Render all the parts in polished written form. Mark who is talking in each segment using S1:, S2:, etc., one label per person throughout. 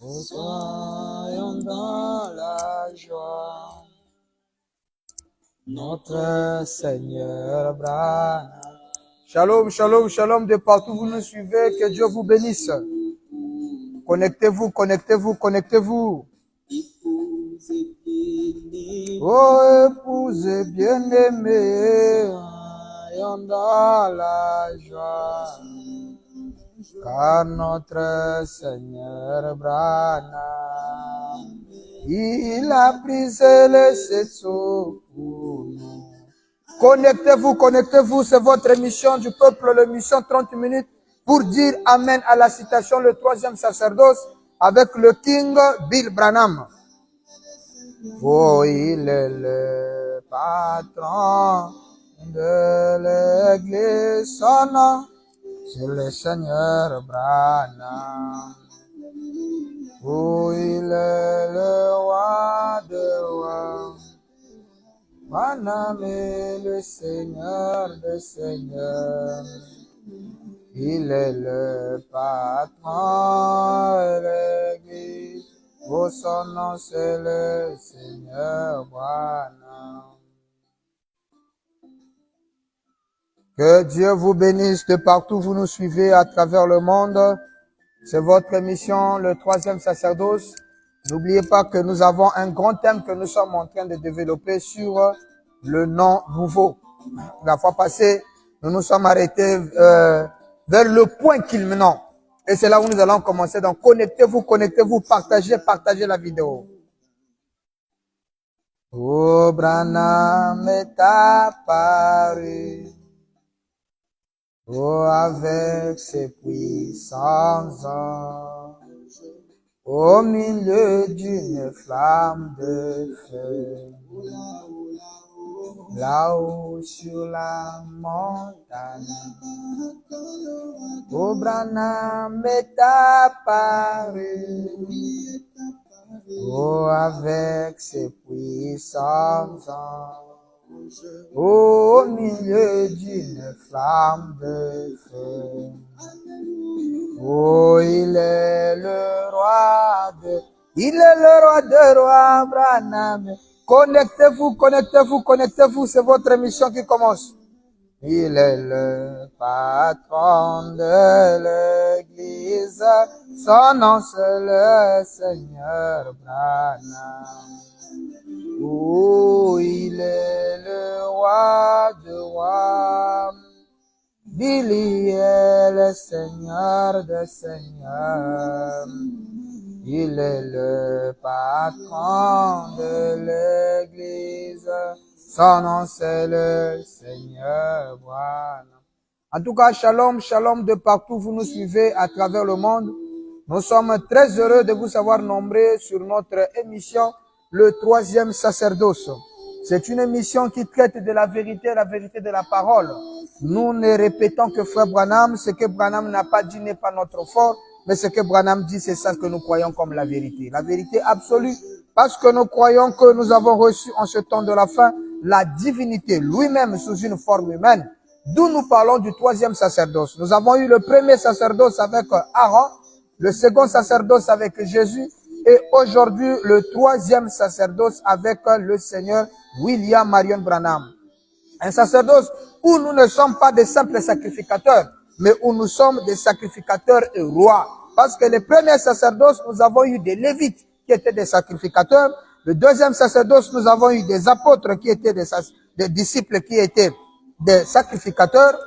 S1: Soyons dans la joie. Notre Seigneur Branham. Shalom, shalom, shalom de partout vous nous suivez. Que Dieu vous bénisse. Connectez-vous, connectez-vous, connectez-vous. Oh, épouse bien-aimée, soyons dans la joie. Car notre Seigneur Branham, il a brisé les seaux pour nous. Connectez-vous, connectez-vous, c'est votre émission du peuple, l'émission 30 minutes pour dire Amen à la citation, le troisième sacerdoce avec le King Bill Branham. Oh, il est le patron de l'église, son nom, c'est le Seigneur Branham. Oh, il est le roi de rois. Branham est le Seigneur des seigneurs. Il est le patron de l'église. Oh, son nom, c'est le Seigneur Branham. Que Dieu vous bénisse de partout où vous nous suivez à travers le monde. C'est votre émission, le troisième sacerdoce. N'oubliez pas que nous avons un grand thème que nous sommes en train de développer sur le nom nouveau. La fois passée, nous nous sommes arrêtés vers le point culminant. Et c'est là où nous allons commencer. Donc, connectez-vous, connectez-vous, partagez la vidéo. Oh, Branham est apparu. Oh, avec ses puissants anges, au milieu d'une flamme de feu, là-haut sur la montagne. Oh, Branham est apparu. Oh, avec ses puissants anges, au milieu d'une flamme de feu. Oh, il est le roi de rois, Branham. Connectez-vous, connectez-vous, connectez-vous, c'est votre émission qui commence. Il est le patron de l'église, son nom c'est le Seigneur Branham. Oh, il est le roi de rois. Il est le Seigneur des seigneurs. Il est le patron de l'église. Son nom c'est le Seigneur Branham. En tout cas, shalom, shalom de partout vous nous suivez à travers le monde. Nous sommes très heureux de vous savoir nombreux sur notre émission le troisième sacerdoce. C'est une émission qui traite de la vérité de la parole. Nous ne répétons que Frère Branham, ce que Branham n'a pas dit n'est pas notre fort, mais ce que Branham dit, c'est ça que nous croyons comme la vérité absolue, parce que nous croyons que nous avons reçu en ce temps de la fin la divinité lui-même sous une forme humaine, d'où nous parlons du troisième sacerdoce. Nous avons eu le premier sacerdoce avec Aaron, le second sacerdoce avec Jésus, et aujourd'hui le troisième sacerdoce avec le Seigneur William Marion Branham. Un sacerdoce où nous ne sommes pas des simples sacrificateurs, mais où nous sommes des sacrificateurs et rois. Parce que les premiers sacerdoces, nous avons eu des lévites qui étaient des sacrificateurs. Le deuxième sacerdoce, nous avons eu des apôtres qui étaient des disciples qui étaient des sacrificateurs,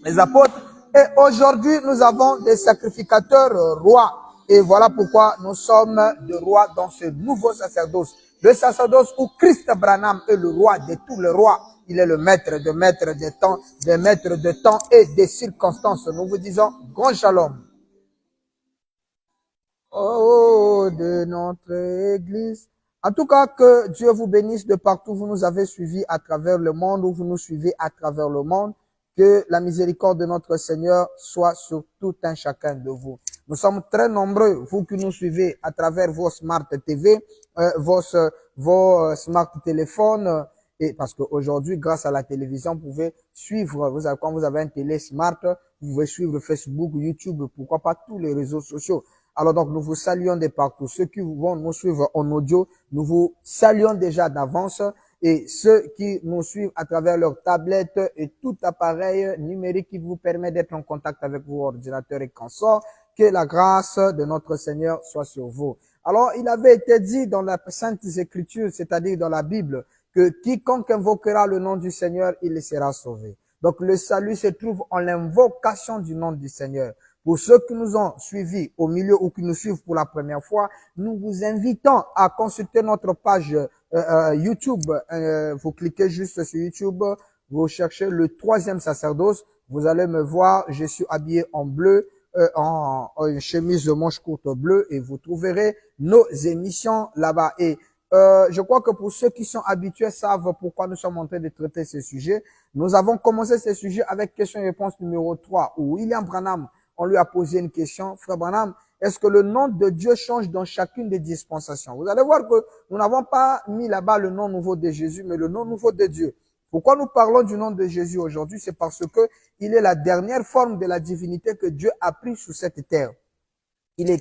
S1: les apôtres. Et aujourd'hui, nous avons des sacrificateurs rois. Et voilà pourquoi nous sommes des rois dans ce nouveau sacerdoce. Le sacerdoce où Christ Branham est le roi de tous les rois. Il est le maître des temps, des maîtres de temps et des circonstances. Nous vous disons grand shalom. Oh, de notre église. En tout cas, que Dieu vous bénisse de partout où vous nous avez suivis à travers le monde, où vous nous suivez à travers le monde. Que la miséricorde de notre Seigneur soit sur tout un chacun de vous. Nous sommes très nombreux, vous qui nous suivez à travers vos smart TV, vos smart téléphones, et parce qu'aujourd'hui, grâce à la télévision, vous pouvez suivre, quand vous avez un télé smart, vous pouvez suivre Facebook, YouTube, pourquoi pas tous les réseaux sociaux. Alors donc, nous vous saluons de partout. Ceux qui vont nous suivre en audio, nous vous saluons déjà d'avance. Et ceux qui nous suivent à travers leur tablette et tout appareil numérique qui vous permet d'être en contact avec vos ordinateurs et consorts, que la grâce de notre Seigneur soit sur vous. Alors, il avait été dit dans la Sainte Écriture, c'est-à-dire dans la Bible, que quiconque invoquera le nom du Seigneur, il sera sauvé. Donc, le salut se trouve en l'invocation du nom du Seigneur. Pour ceux qui nous ont suivis au milieu ou qui nous suivent pour la première fois, nous vous invitons à consulter notre page YouTube. Vous cliquez juste sur YouTube, vous cherchez le 3e sacerdoce. Vous allez me voir, je suis habillé en bleu, en chemise de manche courte bleue, et vous trouverez nos émissions là-bas. Et je crois que pour ceux qui sont habitués savent pourquoi nous sommes en train de traiter ces sujets. Nous avons commencé ces sujets avec question et réponse numéro 3, où William Branham, on lui a posé une question. Frère Branham, est-ce que le nom de Dieu change dans chacune des dispensations? Vous allez voir que nous n'avons pas mis là-bas le nom nouveau de Jésus, mais le nom nouveau de Dieu. Pourquoi nous parlons du nom de Jésus aujourd'hui? C'est parce que il est la dernière forme de la divinité que Dieu a pris sur cette terre. Il a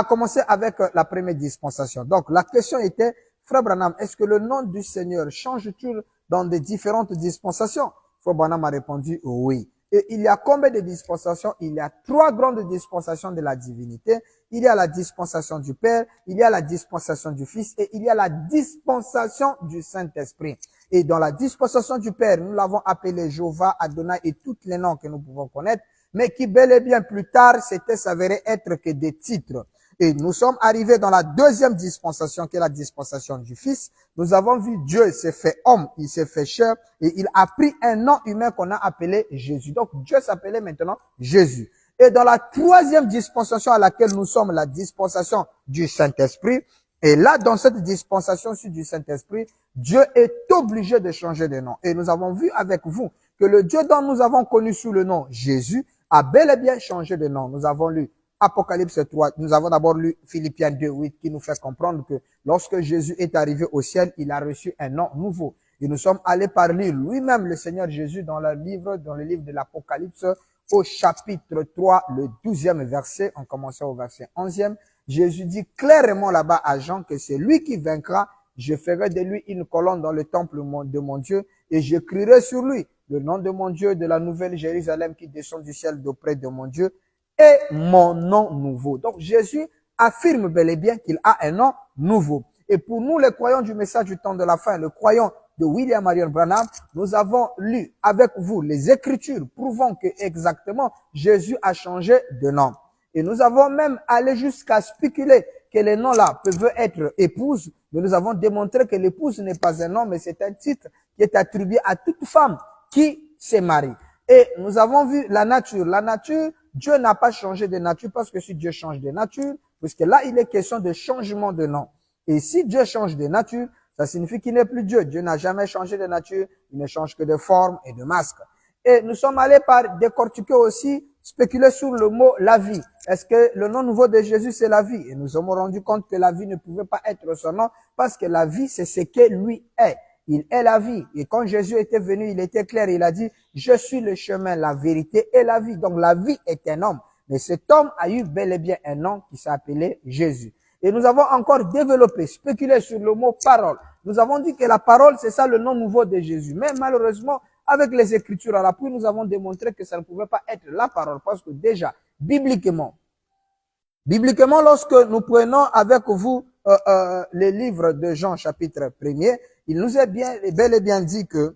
S1: commencé avec la première dispensation. Donc, la question était, Frère Branham, est-ce que le nom du Seigneur change-t-il dans des différentes dispensations? Frère Branham a répondu oui. Et il y a combien de dispensations? Il y a 3 grandes dispensations de la divinité. Il y a la dispensation du Père, il y a la dispensation du Fils et il y a la dispensation du Saint-Esprit. Et dans la dispensation du Père, nous l'avons appelé Jéhovah, Adonai et tous les noms que nous pouvons connaître, mais qui bel et bien plus tard s'était s'avérer être que des titres. Et nous sommes arrivés dans la 2e dispensation, qui est la dispensation du Fils. Nous avons vu Dieu s'est fait homme, il s'est fait chair, et il a pris un nom humain qu'on a appelé Jésus. Donc Dieu s'appelait maintenant Jésus. Et dans la 3e dispensation à laquelle nous sommes, la dispensation du Saint-Esprit, et là, dans cette dispensation du Saint-Esprit, Dieu est obligé de changer de nom. Et nous avons vu avec vous que le Dieu dont nous avons connu sous le nom Jésus a bel et bien changé de nom. Nous avons lu Apocalypse 3, nous avons d'abord lu Philippiens 2, 8, qui nous fait comprendre que lorsque Jésus est arrivé au ciel, il a reçu un nom nouveau. Et nous sommes allés par lire lui-même le Seigneur Jésus dans le livre de l'Apocalypse au chapitre 3, le 12e verset, en commençant au verset 11e. Jésus dit clairement là-bas à Jean que c'est lui qui vaincra. Je ferai de lui une colonne dans le temple de mon Dieu et j'écrirai sur lui le nom de mon Dieu, de la nouvelle Jérusalem qui descend du ciel d'auprès de mon Dieu et mon nom nouveau. Donc Jésus affirme bel et bien qu'il a un nom nouveau. Et pour nous, les croyants du message du temps de la fin, le croyant de William Marion Branham, nous avons lu avec vous les Écritures prouvant que exactement Jésus a changé de nom. Et nous avons même allé jusqu'à spéculer que les noms-là peuvent être épouses, mais nous avons démontré que l'épouse n'est pas un nom, mais c'est un titre qui est attribué à toute femme qui se marie. Et nous avons vu la nature. La nature, Dieu n'a pas changé de nature parce que si Dieu change de nature, puisque là, il est question de changement de nom. Et si Dieu change de nature, ça signifie qu'il n'est plus Dieu. Dieu n'a jamais changé de nature, il ne change que de forme et de masque. Et nous sommes allés par décortiquer aussi, spéculer sur le mot la vie. Est-ce que le nom nouveau de Jésus, c'est la vie? Et nous avons rendu compte que la vie ne pouvait pas être son nom parce que la vie, c'est ce que lui est. Il est la vie. Et quand Jésus était venu, il était clair. Il a dit, je suis le chemin, la vérité et la vie. Donc la vie est un homme. Mais cet homme a eu bel et bien un nom qui s'appelait Jésus. Et nous avons encore développé, spéculé sur le mot parole. Nous avons dit que la parole, c'est ça le nom nouveau de Jésus. Mais malheureusement, avec les Écritures à l'appui, nous avons démontré que ça ne pouvait pas être la parole. Parce que déjà, bibliquement, lorsque nous prenons avec vous les livres de Jean chapitre 1er, il nous est bel et bien dit que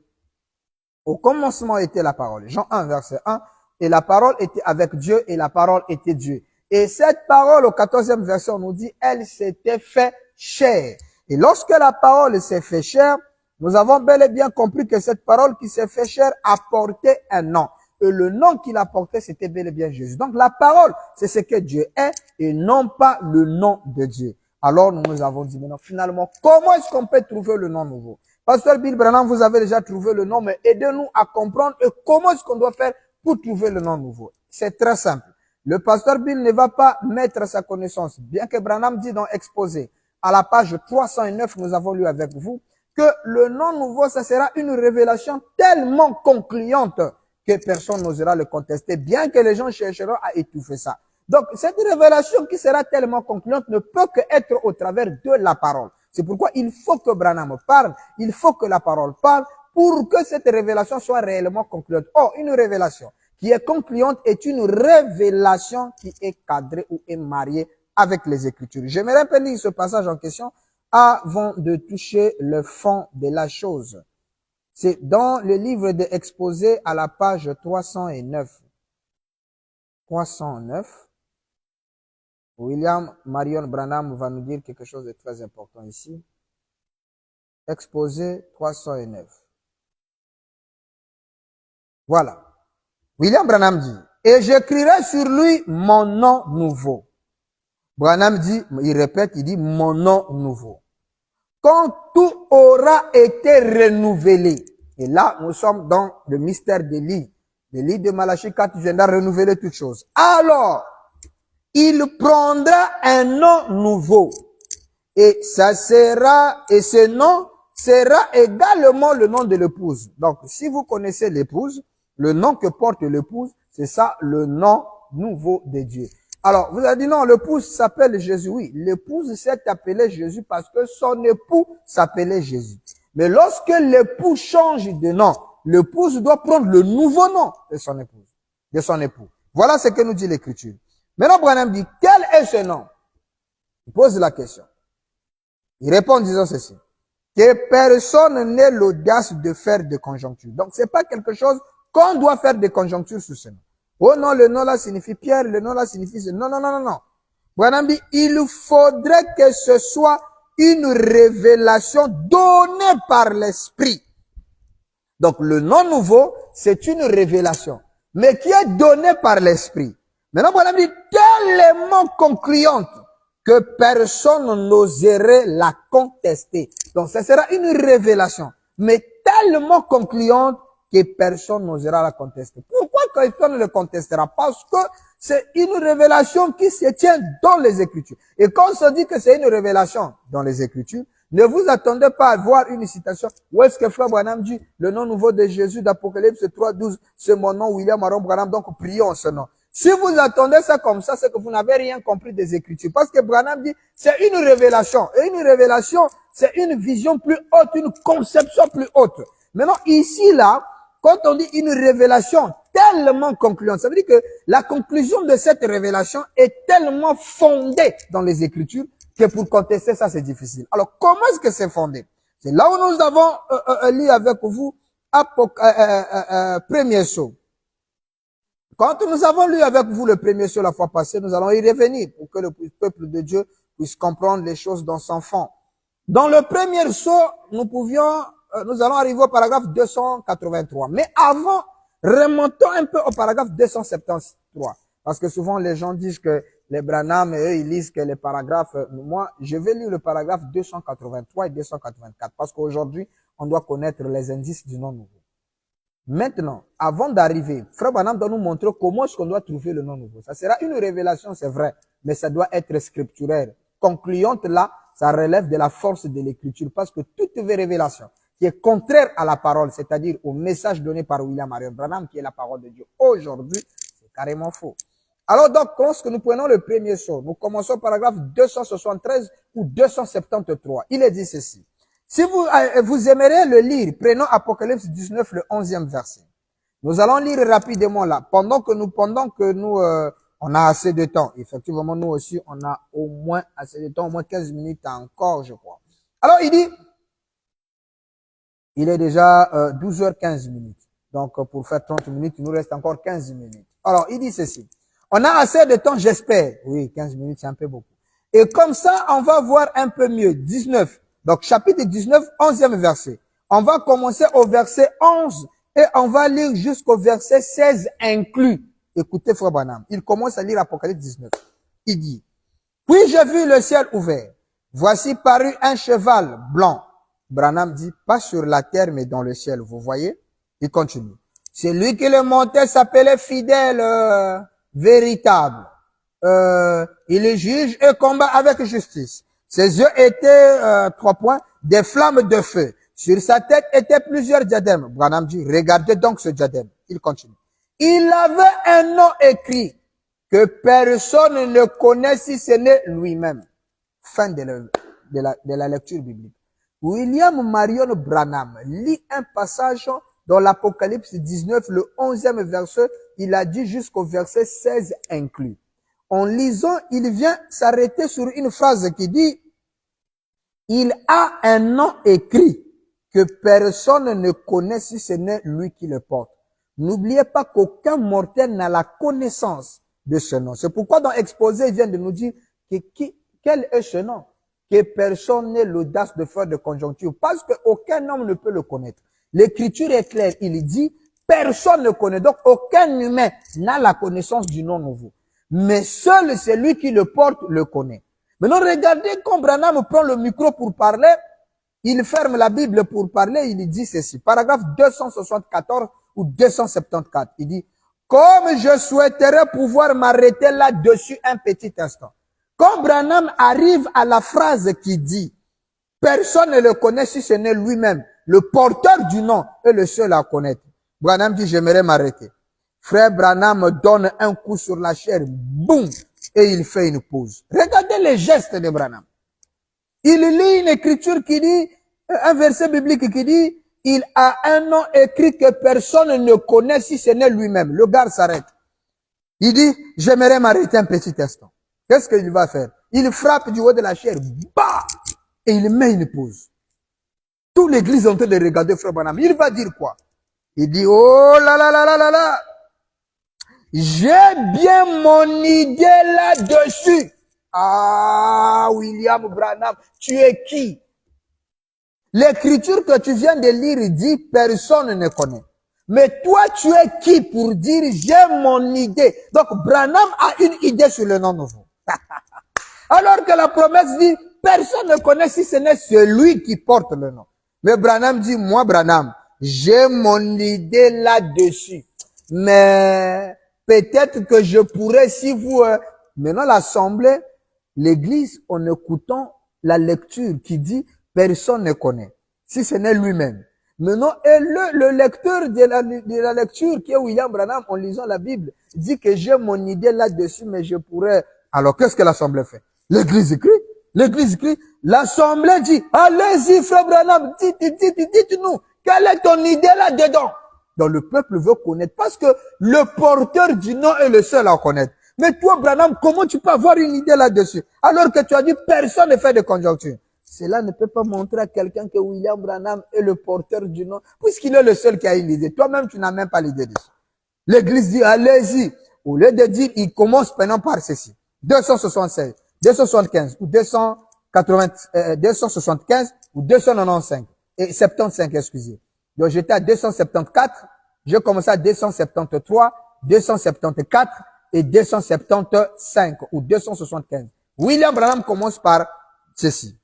S1: au commencement était la parole. Jean 1 verset 1, et la parole était avec Dieu et la parole était Dieu. Et cette parole au 14e verset, on nous dit, elle s'était fait chair. Et lorsque la parole s'est fait chair, nous avons bel et bien compris que cette parole qui s'est fait chair apportait un nom. Et le nom qu'il apportait, c'était bel et bien Jésus. Donc la parole, c'est ce que Dieu est et non pas le nom de Dieu. Alors nous avons dit maintenant, finalement, comment est-ce qu'on peut trouver le nom nouveau? Pasteur Bill Branham, vous avez déjà trouvé le nom, mais aidez-nous à comprendre et comment est-ce qu'on doit faire pour trouver le nom nouveau. C'est très simple. Le pasteur Bill ne va pas mettre sa connaissance, bien que Branham dit dans Exposé, à la page 309, nous avons lu avec vous, que le nom nouveau, ça sera une révélation tellement concluante que personne n'osera le contester, bien que les gens chercheront à étouffer ça. Donc, cette révélation qui sera tellement concluante ne peut qu'être au travers de la parole. C'est pourquoi il faut que Branham parle, il faut que la parole parle pour que cette révélation soit réellement concluante. Or, une révélation qui est concluante est une révélation qui est cadrée ou est mariée avec les Écritures. J'aimerais un peu lire ce passage en question avant de toucher le fond de la chose. C'est dans le livre des Exposés à la page 309. 309. William Marion Branham va nous dire quelque chose de très important ici. Exposé 309. Voilà. William Branham dit, et j'écrirai sur lui mon nom nouveau. Branham dit, il répète, il dit mon nom nouveau. Quand tout aura été renouvelé, et là nous sommes dans le mystère d'Élie, l'Élie de Malachie 4 viendra renouveler toutes choses. Alors, il prendra un nom nouveau. Et ça sera, et ce nom sera également le nom de l'épouse. Donc, si vous connaissez l'épouse, le nom que porte l'épouse, c'est ça le nom nouveau de Dieu. Alors, vous avez dit non, l'épouse s'appelle Jésus. Oui, l'épouse s'est appelée Jésus parce que son époux s'appelait Jésus. Mais lorsque l'époux change de nom, l'épouse doit prendre le nouveau nom de son épouse, de son époux. Voilà ce que nous dit l'Écriture. Maintenant, Branham dit, quel est ce nom? Il pose la question. Il répond en disant ceci. Que personne n'ait l'audace de faire des conjonctures. Donc, c'est pas quelque chose qu'on doit faire des conjonctures sur ce nom. Oh non, le nom là signifie Pierre, le nom là signifie... Non, non, non, non, non. Branham dit, il faudrait que ce soit une révélation donnée par l'Esprit. Donc, le nom nouveau, c'est une révélation, mais qui est donnée par l'Esprit. Maintenant, Branham dit, tellement concluante que personne n'oserait la contester. Donc, ça sera une révélation, mais tellement concluante que personne n'osera la contester. Pourquoi personne ne le contestera? Parce que c'est une révélation qui se tient dans les Écritures. Et quand on se dit que c'est une révélation dans les Écritures, ne vous attendez pas à voir une citation. Où est-ce que Frère Branham dit le nom nouveau de Jésus d'Apocalypse 3:12, c'est mon nom, William Marion Branham, donc prions ce nom. Si vous attendez ça comme ça, c'est que vous n'avez rien compris des Écritures. Parce que Branham dit, c'est une révélation. Et une révélation, c'est une vision plus haute, une conception plus haute. Maintenant, ici, là, quand on dit une révélation tellement concluante, ça veut dire que la conclusion de cette révélation est tellement fondée dans les Écritures que pour contester ça, c'est difficile. Alors, comment est-ce que c'est fondé? C'est là où nous avons lu avec vous premier saut. Quand nous avons lu avec vous le premier saut la fois passée, nous allons y revenir pour que le peuple de Dieu puisse comprendre les choses dans son fond. Dans le premier saut, nous allons arriver au paragraphe 283. Mais avant, remontons un peu au paragraphe 273. Parce que souvent, les gens disent que les Branham, eux, ils lisent que les paragraphes. Moi, je vais lire le paragraphe 283 et 284. Parce qu'aujourd'hui, on doit connaître les indices du nom nouveau. Maintenant, avant d'arriver, Frère Branham doit nous montrer comment est-ce qu'on doit trouver le nom nouveau. Ça sera une révélation, c'est vrai, mais ça doit être scripturaire. Concluante là, ça relève de la force de l'écriture, parce que toute révélation qui est contraire à la parole, c'est-à-dire au message donné par William Marion Branham, qui est la parole de Dieu aujourd'hui, c'est carrément faux. Alors donc, lorsque nous prenons le premier saut, nous commençons au paragraphe 273 ou 273. Il est dit ceci. Si vous aimeriez le lire, prenons Apocalypse 19, le 11e verset. Nous allons lire rapidement là, pendant que nous, on a assez de temps. Effectivement, nous aussi, on a au moins assez de temps, au moins 15 minutes encore, je crois. Alors, il dit, il est déjà 12h15 minutes. Donc, pour faire 30 minutes, il nous reste encore 15 minutes. Alors, il dit ceci. On a assez de temps, j'espère. Oui, 15 minutes, c'est un peu beaucoup. Et comme ça, on va voir un peu mieux. 19. Donc, chapitre 19, 11e verset. On va commencer au verset 11 et on va lire jusqu'au verset 16 inclus. Écoutez, Frère Branham. Il commence à lire Apocalypse 19. Il dit, puis j'ai vu le ciel ouvert. Voici parut un cheval blanc. Branham dit, pas sur la terre, mais dans le ciel. Vous voyez? Il continue. Celui qui le montait s'appelait fidèle, véritable. Il est juge et combat avec justice. Ses yeux étaient, 3 points, des flammes de feu. Sur sa tête étaient plusieurs diadèmes. Branham dit, regardez donc ce diadème. Il continue. Il avait un nom écrit que personne ne connaît si ce n'est lui-même. Fin de la lecture biblique. William Marion Branham lit un passage dans l'Apocalypse 19, le 11e verset, il a dit jusqu'au verset 16 inclus. En lisant, il vient s'arrêter sur une phrase qui dit « Il a un nom écrit que personne ne connaît si ce n'est lui qui le porte. » N'oubliez pas qu'aucun mortel n'a la connaissance de ce nom. C'est pourquoi dans Exposé, il vient de nous dire que quel est ce nom? Que personne n'ait l'audace de faire de conjoncture, parce qu'aucun homme ne peut le connaître. L'écriture est claire, il dit, personne ne connaît, donc aucun humain n'a la connaissance du nom nouveau. Mais seul celui qui le porte le connaît. Maintenant, regardez quand Branham prend le micro pour parler, il ferme la Bible pour parler, il dit ceci, paragraphe 274 ou 274, il dit, comme je souhaiterais pouvoir m'arrêter là-dessus un petit instant. Quand Branham arrive à la phrase qui dit « Personne ne le connaît si ce n'est lui-même, le porteur du nom est le seul à connaître. » Branham dit « J'aimerais m'arrêter. » Frère Branham donne un coup sur la chair, boum, et il fait une pause. Regardez les gestes de Branham. Il lit une écriture qui dit, un verset biblique qui dit « Il a un nom écrit que personne ne connaît si ce n'est lui-même. » Le gars s'arrête. Il dit « J'aimerais m'arrêter un petit instant. » Qu'est-ce qu'il va faire? Il frappe du haut de la chair, bah, et il met une pause. Toute l'église est en train de regarder Frère Branham. Il va dire quoi? Il dit, oh là là là là là là, j'ai bien mon idée là-dessus. Ah, William Branham, tu es qui? L'écriture que tu viens de lire dit, personne ne connaît. Mais toi, tu es qui pour dire, j'ai mon idée? Donc, Branham a une idée sur le nom nouveau. Alors que la promesse dit, personne ne connaît si ce n'est celui qui porte le nom. Mais Branham dit, moi Branham, j'ai mon idée là-dessus. Mais peut-être que je pourrais, si vous... Maintenant l'assemblée, l'église, en écoutant la lecture qui dit, personne ne connaît, si ce n'est lui-même. Maintenant, et le lecteur de la lecture, qui est William Branham, en lisant la Bible, dit que j'ai mon idée là-dessus, mais je pourrais... Alors, qu'est-ce que l'assemblée fait? L'église écrit. L'église écrit. L'assemblée dit, allez-y, frère Branham, dites-nous, quelle est ton idée là-dedans? Donc, le peuple veut connaître, parce que le porteur du nom est le seul à connaître. Mais toi, Branham, comment tu peux avoir une idée là-dessus? Alors que tu as dit, personne ne fait de conjoncture. Cela ne peut pas montrer à quelqu'un que William Branham est le porteur du nom, puisqu'il est le seul qui a une idée. Toi-même, tu n'as même pas l'idée dessus. L'église dit, allez-y. Au lieu de dire, il commence maintenant par ceci. 276, 275 ou 275 ou 295 et 75, excusez. Donc j'étais à 274, je commençais à 273, 274 et 275 ou 275. William Branham commence par ceci.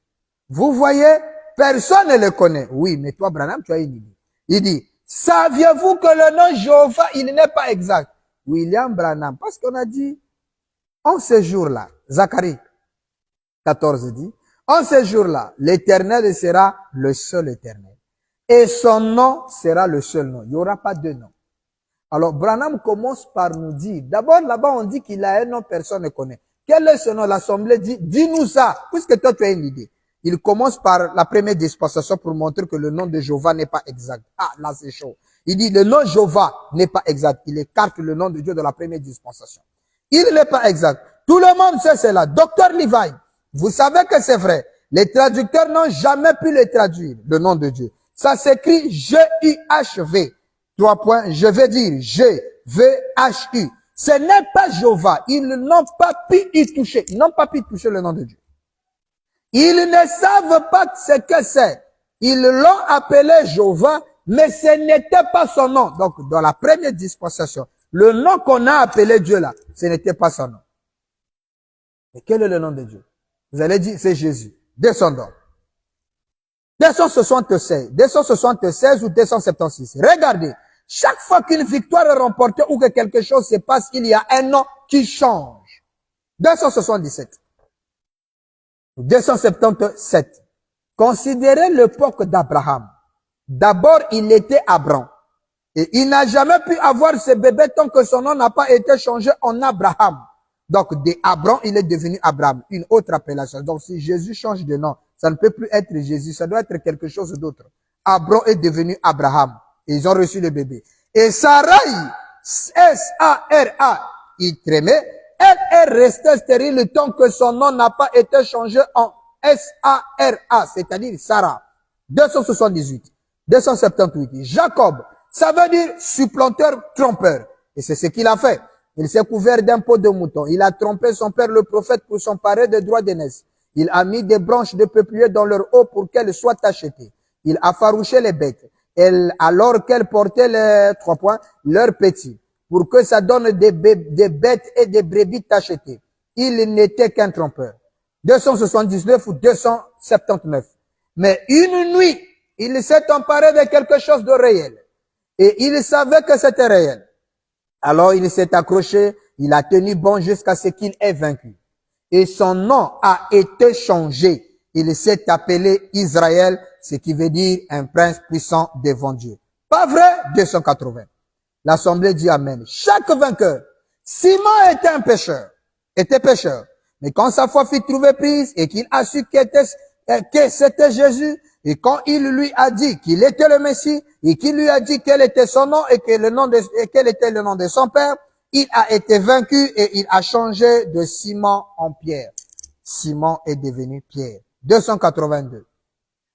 S1: Vous voyez, personne ne le connaît. Oui, mais toi Branham, tu as une idée. Il dit, saviez-vous que le nom Jéhovah, il n'est pas exact? William Branham, parce qu'on a dit, en ce jour-là, Zacharie 14 dit, en ce jour-là, l'Éternel sera le seul Éternel. Et son nom sera le seul nom. Il n'y aura pas deux noms. Alors, Branham commence par nous dire, d'abord là-bas on dit qu'il a un nom, personne ne connaît. Quel est ce nom? L'Assemblée dit, dis-nous ça, puisque toi tu as une idée. Il commence par la première dispensation pour montrer que le nom de Jéhovah n'est pas exact. Ah, là c'est chaud. Il dit, le nom Jéhovah n'est pas exact. Il écarte le nom de Dieu de la première dispensation. Il n'est pas exact. Tout le monde sait cela. Docteur Levi, vous savez que c'est vrai. Les traducteurs n'ont jamais pu le traduire, le nom de Dieu. Ça s'écrit G-U-H-V. 3 points. Je vais dire G-V-H-U. Ce n'est pas Jéhovah. Ils n'ont pas pu y toucher. Ils n'ont pas pu toucher le nom de Dieu. Ils ne savent pas ce que c'est. Ils l'ont appelé Jéhovah, mais ce n'était pas son nom. Donc, dans la première dispensation, le nom qu'on a appelé Dieu là, ce n'était pas son nom. Et quel est le nom de Dieu? Vous allez dire, c'est Jésus. Descendons. 276, 276 ou 276. Regardez. Chaque fois qu'une victoire est remportée ou que quelque chose se passe, il y a un nom qui change. 277. 277. Considérez l'époque d'Abraham. D'abord, il était Abraham. Et il n'a jamais pu avoir ce bébé tant que son nom n'a pas été changé en Abraham. Donc, d'Abram, il est devenu Abraham, une autre appellation. Donc, si Jésus change de nom, ça ne peut plus être Jésus, ça doit être quelque chose d'autre. Abram est devenu Abraham. Et ils ont reçu le bébé. Et Sarai, S-A-R-A, il trémait, elle est restée stérile le temps que son nom n'a pas été changé en S-A-R-A, c'est-à-dire Sarah. 278, 278. Jacob, ça veut dire supplanteur, trompeur. Et c'est ce qu'il a fait. Il s'est couvert d'un pot de mouton. Il a trompé son père le prophète pour s'emparer des droits d'aînesse. Il a mis des branches de peuplier dans leur eau pour qu'elles soient achetées. Il a farouché les bêtes. Alors qu'elles portaient les 3 points, leurs petits, pour que ça donne des bêtes et des brebis tachetées. Il n'était qu'un trompeur. 279 ou 279. Mais une nuit, il s'est emparé de quelque chose de réel. Et il savait que c'était réel. Alors il s'est accroché, il a tenu bon jusqu'à ce qu'il ait vaincu. Et son nom a été changé. Il s'est appelé Israël, ce qui veut dire un prince puissant devant Dieu. Pas vrai? 280. L'assemblée dit Amen. Chaque vainqueur, Simon était pécheur. Mais quand sa foi fut trouvée prise et qu'il a su que c'était Jésus, et quand il lui a dit qu'il était le Messie, et qu'il lui a dit quel était son nom et quel était le nom de son père, il a été vaincu et il a changé de Simon en Pierre. Simon est devenu Pierre. 282.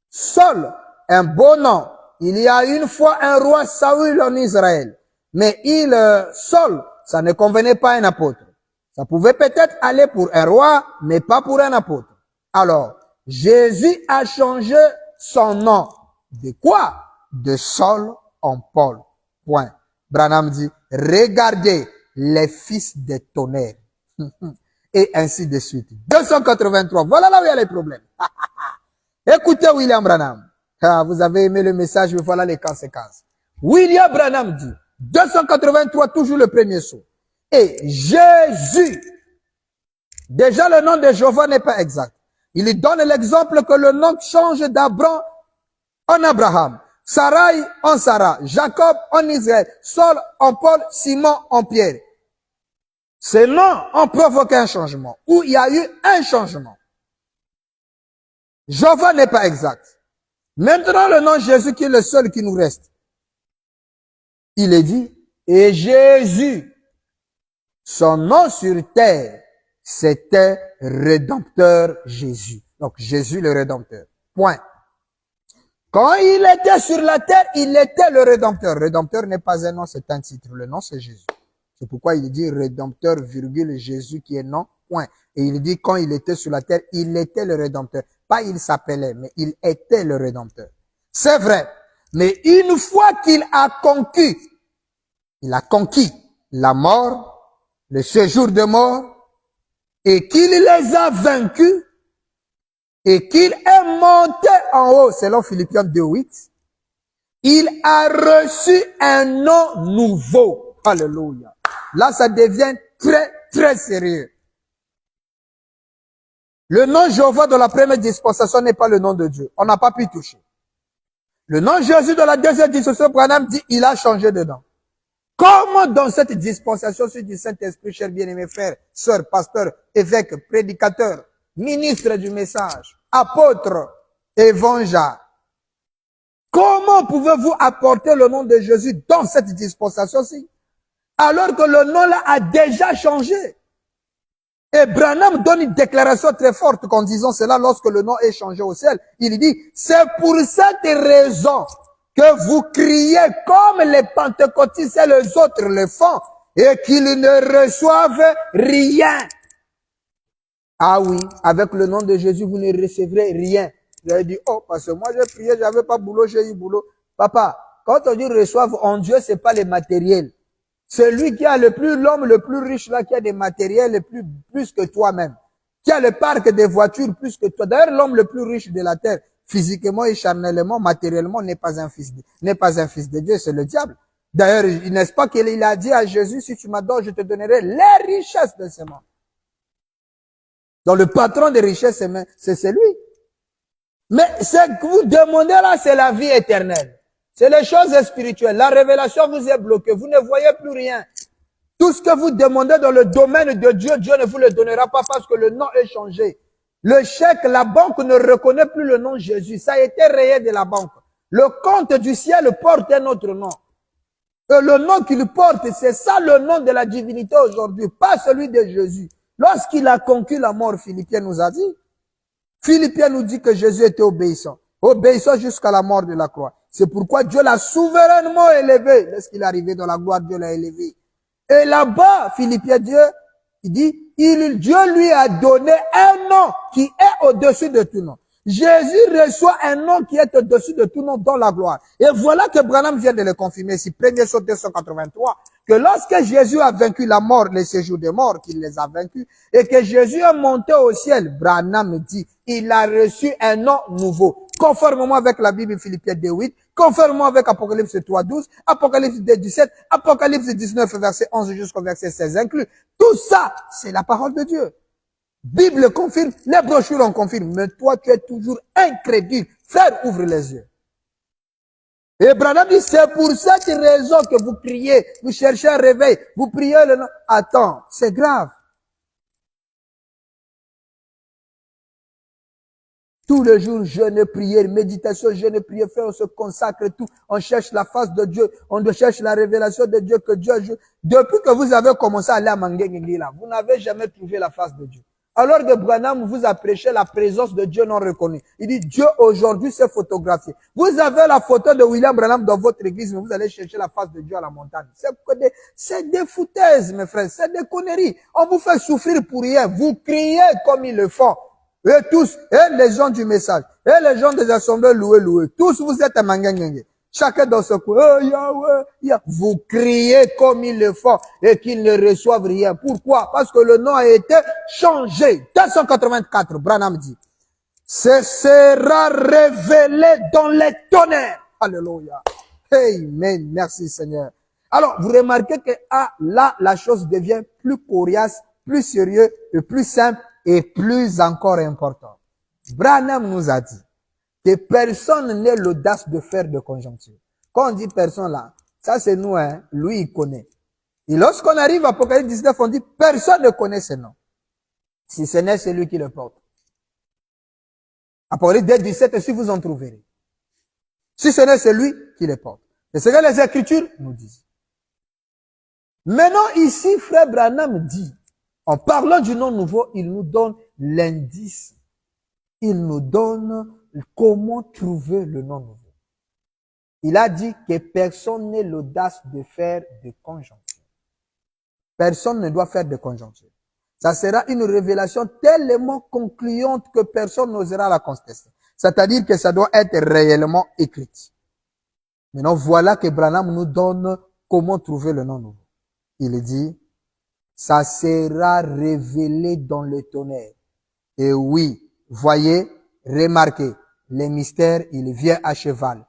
S1: Saul, un beau nom. Il y a une fois un roi Saül en Israël. Mais Saul, ça ne convenait pas à un apôtre. Ça pouvait peut-être aller pour un roi, mais pas pour un apôtre. Alors, Jésus a changé son nom. De quoi? De Saul en Paul. Point. Branham dit, regardez les fils des tonnerres. Et ainsi de suite. 283. Voilà là où il y a les problèmes. Écoutez William Branham. Ah, vous avez aimé le message, mais voilà les conséquences. William Branham dit, 283, toujours le premier saut. Et Jésus, déjà le nom de Jéhovah n'est pas exact. Il donne l'exemple que le nom change d'Abraham en Abraham, Sarai en Sarah, Jacob en Israël, Saul en Paul, Simon en Pierre. Ces noms ont provoqué un changement, où il y a eu un changement. Jéhovah n'est pas exact. Maintenant, le nom Jésus qui est le seul qui nous reste. Il est dit, et Jésus, son nom sur terre, c'était Rédempteur Jésus. Donc, Jésus le Rédempteur. Point. Quand il était sur la terre, il était le Rédempteur. Rédempteur n'est pas un nom, c'est un titre. Le nom, c'est Jésus. C'est pourquoi il dit Rédempteur, virgule, Jésus qui est nom, point. Et il dit quand il était sur la terre, il était le Rédempteur. Pas il s'appelait, mais il était le Rédempteur. C'est vrai. Mais une fois qu'il a conquis, il a conquis la mort, le séjour de mort, et qu'il les a vaincus, et qu'il est monté en haut, selon Philippiens 2:8, il a reçu un nom nouveau. Alléluia. Là, ça devient très, très sérieux. Le nom Jéhovah de la première dispensation n'est pas le nom de Dieu. On n'a pas pu toucher. Le nom Jésus de la deuxième dispensation, Branham dit, il a changé de nom. Comment dans cette dispensation sur du Saint-Esprit, chers bien-aimés frères, sœurs, pasteurs, évêques, prédicateurs, ministres du message, apôtres, évangélistes, comment pouvez-vous apporter le nom de Jésus dans cette dispensation-ci? Alors que le nom là a déjà changé. Et Branham donne une déclaration très forte en disant cela lorsque le nom est changé au ciel. Il dit, c'est pour cette raison que vous criez comme les pentecôtistes et les autres le font et qu'ils ne reçoivent rien. Ah oui, avec le nom de Jésus, vous ne recevrez rien. Vous avez dit, oh, parce que moi j'ai prié, j'avais pas boulot, j'ai eu boulot. Papa, quand on dit reçoivent en Dieu, c'est pas les matériels. Celui qui a l'homme le plus riche là, qui a des matériels plus que toi-même. Qui a le parc des voitures plus que toi. D'ailleurs, l'homme le plus riche de la terre, physiquement et charnellement, matériellement, n'est pas un fils de Dieu, c'est le diable. D'ailleurs, n'est-ce pas qu'il a dit à Jésus, si tu m'adores, je te donnerai les richesses de ce monde. Donc le patron des richesses, c'est lui. Mais ce que vous demandez là, c'est la vie éternelle. C'est les choses spirituelles. La révélation vous est bloquée. Vous ne voyez plus rien. Tout Tout ce que vous demandez dans le domaine de Dieu, Dieu ne vous le donnera pas parce que le nom est changé. Le chèque, la banque ne reconnaît plus le nom Jésus. Ça a été rayé de la banque. Le compte du ciel porte un autre nom. Et le nom qu'il porte, c'est ça le nom de la divinité aujourd'hui, pas celui de Jésus. Lorsqu'il a conquis la mort, Philippiens nous a dit, Philippiens nous dit que Jésus était obéissant. Obéissant jusqu'à la mort de la croix. C'est pourquoi Dieu l'a souverainement élevé. Lorsqu'il est arrivé dans la gloire, Dieu l'a élevé. Et là-bas, Philippiens, il dit, Dieu lui a donné un nom qui est au-dessus de tout nom. Jésus reçoit un nom qui est au-dessus de tout nom dans la gloire. Et voilà que Branham vient de le confirmer ici, 1er Saut 283, que lorsque Jésus a vaincu la mort, les séjours des morts, qu'il les a vaincus, et que Jésus est monté au ciel, Branham dit, il a reçu un nom nouveau, conformément avec la Bible Philippiens 2.8, conformément avec Apocalypse 3.12, Apocalypse 2.17, Apocalypse 19, verset 11 jusqu'au verset 16 inclus. Tout ça, c'est la parole de Dieu. Bible confirme, les brochures en confirment, mais toi tu es toujours incrédule. Frère, ouvre les yeux. Et Branham dit, c'est pour cette raison que vous criez, vous cherchez un réveil, vous priez le nom. Attends, c'est grave. Tous les jours, jeûne, prière, méditation, jeûne, prière, frère, on se consacre tout. On cherche la face de Dieu. On cherche la révélation de Dieu que Dieu joue. Depuis que vous avez commencé à aller à Manguengengli là, vous n'avez jamais trouvé la face de Dieu. Alors que Branham vous a prêché la présence de Dieu non reconnue. Il dit, Dieu aujourd'hui s'est photographié. Vous avez la photo de William Branham dans votre église, mais vous allez chercher la face de Dieu à la montagne. C'est des foutaises, mes frères. C'est des conneries. On vous fait souffrir pour rien. Vous criez comme ils le font. Et tous, et les gens du message, et les gens des assemblées loués, tous vous êtes à Manguengenge. Chacun dans ce coin, Yahweh. Vous criez comme ils le font et qu'ils ne reçoivent rien. Pourquoi? Parce que le nom a été changé. 284, Branham dit. Ce sera révélé dans les tonnerres. Alléluia. Amen. Merci Seigneur. Alors, vous remarquez que là, la chose devient plus coriace, plus sérieux et plus simple et plus encore important. Branham nous a dit que personne n'a l'audace de faire de conjoncture. Quand on dit personne là, ça c'est nous, hein. Lui il connaît. Et lorsqu'on arrive à Apocalypse 19, on dit personne ne connaît ce nom. Si ce n'est celui qui le porte. Apocalypse 17, si vous en trouverez. Si ce n'est celui qui le porte. C'est ce que les Écritures nous disent. Maintenant ici, frère Branham dit, en parlant du nom nouveau, il nous donne l'indice. Il nous donne comment trouver le nom nouveau. Il a dit que personne n'a l'audace de faire de conjoncture. Personne ne doit faire de conjoncture. Ça sera une révélation tellement concluante que personne n'osera la contester. C'est-à-dire que ça doit être réellement écrit. Maintenant, voilà que Branham nous donne comment trouver le nom nouveau. Il dit, ça sera révélé dans le tonnerre. Et oui, voyez, remarquez, les mystères, il vient à cheval.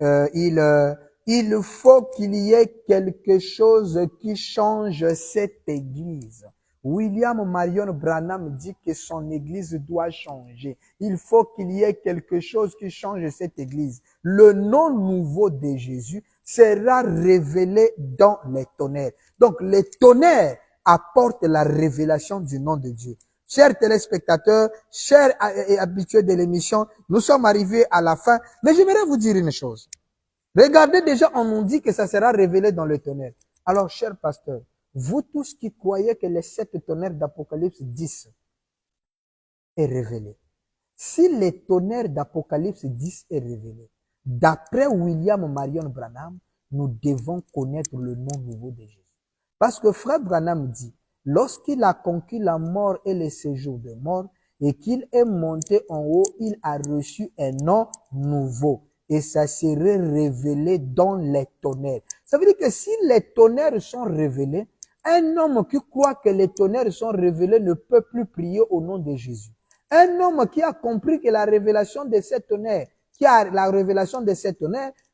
S1: Il faut qu'il y ait quelque chose qui change cette église. William Marion Branham dit que son église doit changer. Il faut qu'il y ait quelque chose qui change cette église. Le nom nouveau de Jésus sera révélé dans les tonnerres. Donc, les tonnerres apportent la révélation du nom de Dieu. Chers téléspectateurs, chers et habitués de l'émission, nous sommes arrivés à la fin, mais j'aimerais vous dire une chose. Regardez déjà, on nous dit que ça sera révélé dans le tonnerre. Alors, chers pasteurs, vous tous qui croyez que les 7 tonnerres d'Apocalypse 10 est révélé. Si les tonnerres d'Apocalypse 10 est révélé, d'après William Marion Branham, nous devons connaître le nom nouveau de Jésus. Parce que frère Branham dit, lorsqu'il a conquis la mort et les séjours de mort, et qu'il est monté en haut, il a reçu un nom nouveau. Et ça serait révélé dans les tonnerres. Ça veut dire que si les tonnerres sont révélés, un homme qui croit que les tonnerres sont révélés ne peut plus prier au nom de Jésus. Un homme qui a compris que la révélation de ces tonnerres,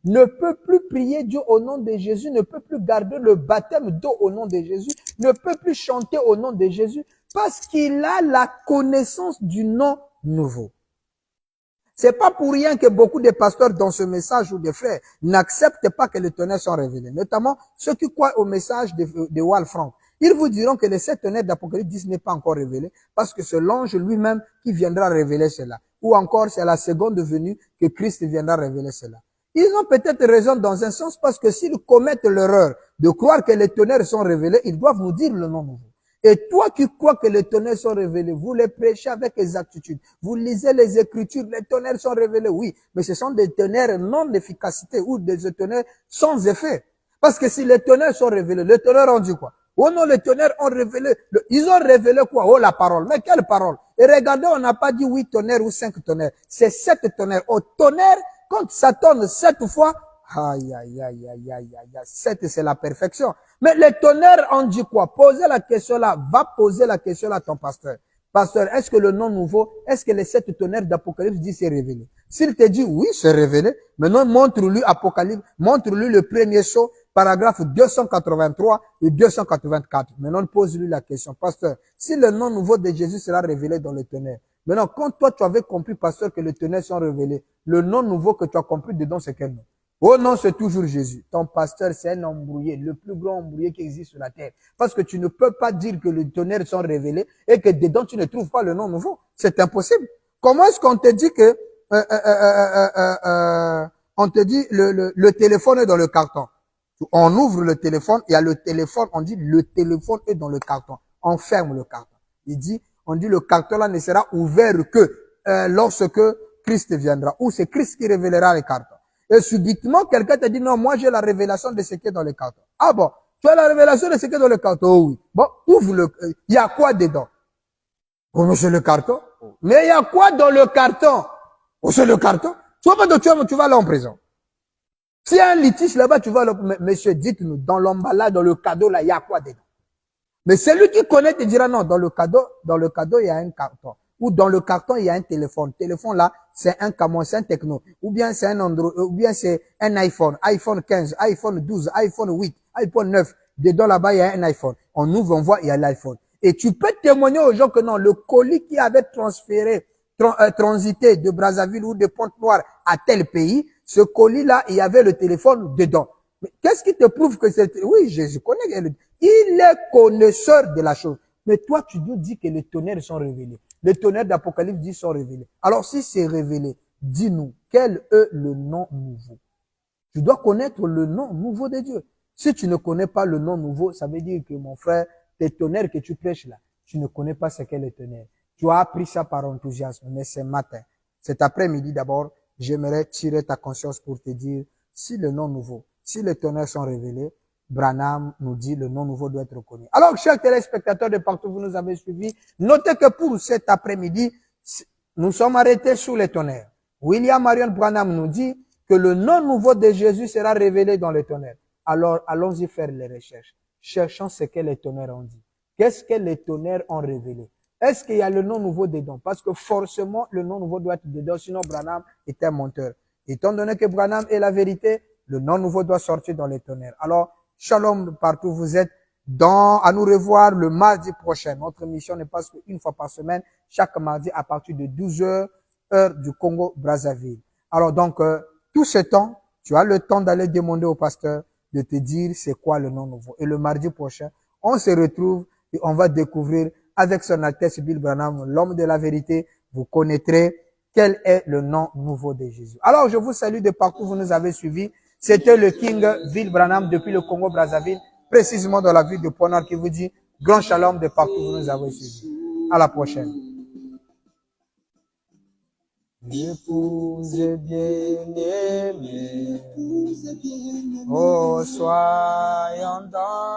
S1: ne peut plus prier Dieu au nom de Jésus, ne peut plus garder le baptême d'eau au nom de Jésus, ne peut plus chanter au nom de Jésus, parce qu'il a la connaissance du nom nouveau. C'est pas pour rien que beaucoup de pasteurs dans ce message ou des frères n'acceptent pas que les tonnerres sont révélés. Notamment ceux qui croient au message de Wal Frank. Ils vous diront que les 7 tonnerres d'Apocalypse 10 n'est pas encore révélé parce que c'est l'ange lui-même qui viendra révéler cela. Ou encore c'est à la seconde venue que Christ viendra révéler cela. Ils ont peut-être raison dans un sens parce que s'ils commettent l'erreur de croire que les tonnerres sont révélés, ils doivent nous dire le nom nouveau. Et toi qui crois que les tonnerres sont révélés, vous les prêchez avec exactitude. Vous lisez les Écritures, les tonnerres sont révélés, oui. Mais ce sont des tonnerres non d'efficacité ou des tonnerres sans effet. Parce que si les tonnerres sont révélés, les tonnerres ont dit quoi? Oh non, les tonnerres ont révélé. Ils ont révélé quoi? Oh, la parole. Mais quelle parole? Et regardez, on n'a pas dit 8 tonnerres ou 5 tonnerres. C'est 7 tonnerres. Au tonnerre, quand ça tonne 7 fois, aïe, aïe, aïe, aïe, aïe, aïe, 7 c'est la perfection. Mais les tonnerres ont dit quoi? Posez la question là. Va poser la question là à ton pasteur. Pasteur, est-ce que le nom nouveau, est-ce que les 7 tonnerres d'Apocalypse dit c'est révélé? S'il te dit oui, c'est révélé, maintenant montre-lui Apocalypse, montre-lui le premier saut, paragraphe 283 et 284. Maintenant, pose-lui la question. Pasteur, si le nom nouveau de Jésus sera révélé dans le tonnerre, maintenant, quand toi tu avais compris, pasteur, que les tonnerres sont révélés, le nom nouveau que tu as compris dedans, c'est quel nom? Oh non, c'est toujours Jésus. Ton pasteur, c'est un embrouillé, le plus grand embrouillé qui existe sur la terre. Parce que tu ne peux pas dire que les tonnerres sont révélés et que dedans tu ne trouves pas le nom nouveau. C'est impossible. Comment est-ce qu'on te dit que on te dit le téléphone est dans le carton? On ouvre le téléphone, il y a le téléphone, on dit le téléphone est dans le carton. On ferme le carton. On dit le carton là ne sera ouvert que lorsque Christ viendra. Ou c'est Christ qui révélera les cartons. Et subitement, quelqu'un te dit, non, moi j'ai la révélation de ce qui est dans le carton. Ah bon, tu as la révélation de ce qui est dans le carton? Oh oui. Bon, ouvre le... Il y a quoi dedans? Oh non, c'est le carton. Mais il y a quoi dans le carton? Oh, c'est le carton. Tu vas pas tu vas aller en prison. S'il y a un litige là-bas, tu vas aller... Monsieur, dites-nous, dans l'emballage, dans le cadeau, là, il y a quoi dedans? Mais celui qui connaît te dira, non, dans le cadeau, il y a un carton. Ou dans le carton, il y a un téléphone. Téléphone là, c'est un Camon, c'est un Techno. Ou bien c'est un Android, ou bien c'est un iPhone. iPhone 15, iPhone 12, iPhone 8, iPhone 9. Dedans là-bas, il y a un iPhone. On ouvre, on voit, il y a l'iPhone. Et tu peux témoigner aux gens que non, le colis qui avait transité de Brazzaville ou de Pointe-Noire à tel pays, ce colis-là, il y avait le téléphone dedans. Mais qu'est-ce qui te prouve que c'est... Oui, je connais. Il est connaisseur de la chose. Mais toi, tu nous dis que les tonnerres sont révélés. Les tonnerres d'Apocalypse 10 sont révélés. Alors, si c'est révélé, dis-nous, quel est le nom nouveau? Tu dois connaître le nom nouveau de Dieu. Si tu ne connais pas le nom nouveau, ça veut dire que, mon frère, les tonnerres que tu prêches là, tu ne connais pas ce qu'est les tonnerres. Tu as appris ça par enthousiasme, mais ce matin, cet après-midi d'abord, j'aimerais tirer ta conscience pour te dire, si le nom nouveau, si les tonnerres sont révélés, Branham nous dit le nom nouveau doit être reconnu. Alors, chers téléspectateurs de partout, vous nous avez suivis. Notez que pour cet après-midi, nous sommes arrêtés sous les tonnerres. William Marion Branham nous dit que le nom nouveau de Jésus sera révélé dans les tonnerres. Alors, allons-y faire les recherches. Cherchons ce que les tonnerres ont dit. Qu'est-ce que les tonnerres ont révélé? Est-ce qu'il y a le nom nouveau dedans? Parce que forcément, le nom nouveau doit être dedans, sinon Branham est un menteur. Étant donné que Branham est la vérité, le nom nouveau doit sortir dans les tonnerres. Alors, shalom partout où vous êtes. À nous revoir le mardi prochain. Notre mission ne passe qu'une fois par semaine, chaque mardi à partir de 12h, heure du Congo-Brazzaville. Alors donc, tout ce temps, tu as le temps d'aller demander au pasteur de te dire c'est quoi le nom nouveau. Et le mardi prochain, on se retrouve et on va découvrir avec son Altesse Bill Branham, l'homme de la vérité, vous connaîtrez quel est le nom nouveau de Jésus. Alors, je vous salue de partout où vous nous avez suivis. C'était le King Bill Branham depuis le Congo-Brazzaville, précisément dans la ville de Pointe-Noire qui vous dit grand shalom de partout où vous nous avez suivis. À la prochaine. L'épouse bien-aimée, oh, soyons dans